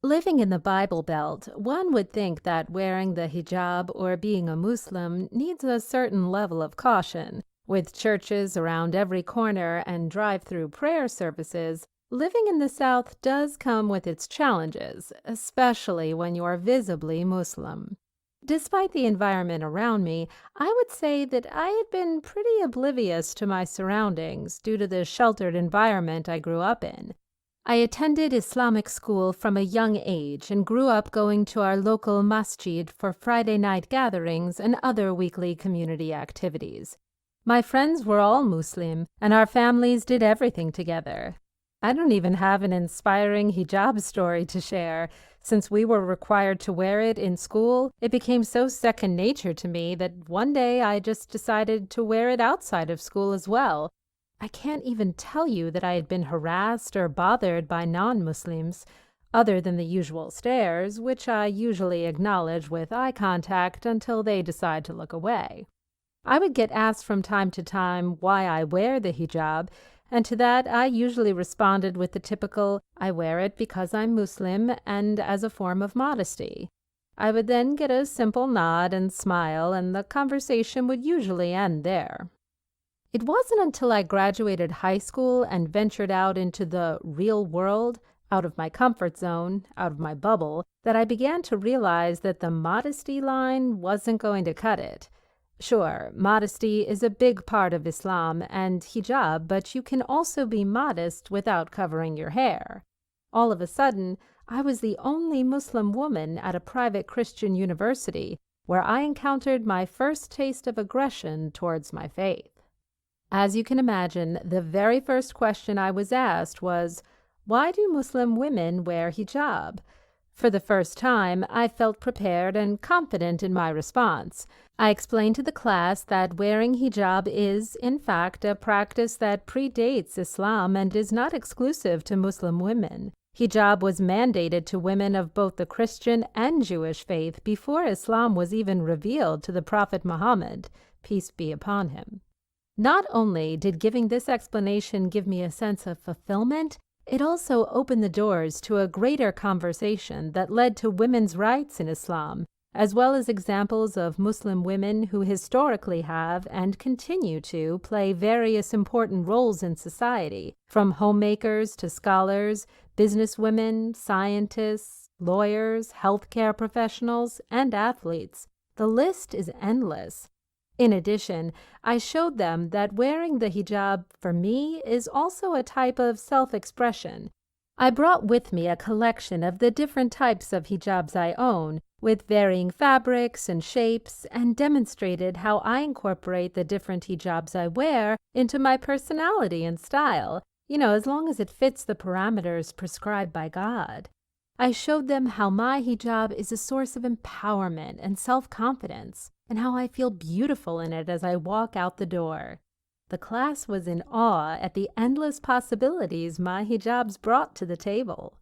Living in the Bible Belt, one would think that wearing the hijab or being a Muslim needs a certain level of caution. With churches around every corner and drive-through prayer services, living in the South does come with its challenges, especially when you are visibly Muslim. Despite the environment around me, I would say that I had been pretty oblivious to my surroundings due to the sheltered environment I grew up in. I attended Islamic school from a young age and grew up going to our local masjid for Friday night gatherings and other weekly community activities. My friends were all Muslim, and our families did everything together. I don't even have an inspiring hijab story to share. Since we were required to wear it in school, it became so second nature to me that one day I just decided to wear it outside of school as well. I can't even tell you that I had been harassed or bothered by non-Muslims, other than the usual stares, which I usually acknowledge with eye contact until they decide to look away. I would get asked from time to time why I wear the hijab, and to that I usually responded with the typical, "I wear it because I'm Muslim and as a form of modesty." I would then get a simple nod and smile, and the conversation would usually end there. It wasn't until I graduated high school and ventured out into the real world, out of my comfort zone, out of my bubble, that I began to realize that the modesty line wasn't going to cut it. Sure, modesty is a big part of Islam and hijab, but you can also be modest without covering your hair. All of a sudden, I was the only Muslim woman at a private Christian university where I encountered my first taste of aggression towards my faith. As you can imagine, the very first question I was asked was, why do Muslim women wear hijab? For the first time, I felt prepared and confident in my response. I explained to the class that wearing hijab is, in fact, a practice that predates Islam and is not exclusive to Muslim women. Hijab was mandated to women of both the Christian and Jewish faith before Islam was even revealed to the Prophet Muhammad, peace be upon him. Not only did giving this explanation give me a sense of fulfillment, it also opened the doors to a greater conversation that led to women's rights in Islam, as well as examples of Muslim women who historically have and continue to play various important roles in society, from homemakers to scholars, businesswomen, scientists, lawyers, healthcare professionals, and athletes. The list is endless. In addition, I showed them that wearing the hijab, for me, is also a type of self-expression. I brought with me a collection of the different types of hijabs I own, with varying fabrics and shapes, and demonstrated how I incorporate the different hijabs I wear into my personality and style, as long as it fits the parameters prescribed by God. I showed them how my hijab is a source of empowerment and self-confidence, and how I feel beautiful in it as I walk out the door. The class was in awe at the endless possibilities my hijabs brought to the table.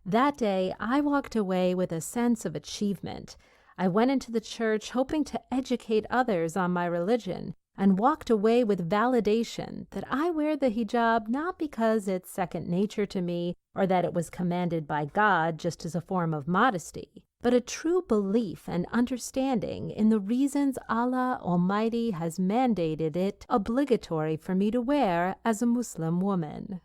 That day, I walked away with a sense of achievement. I went into the church hoping to educate others on my religion, and walked away with validation that I wear the hijab not because it's second nature to me or that it was commanded by God just as a form of modesty, but a true belief and understanding in the reasons Allah Almighty has mandated it obligatory for me to wear as a Muslim woman.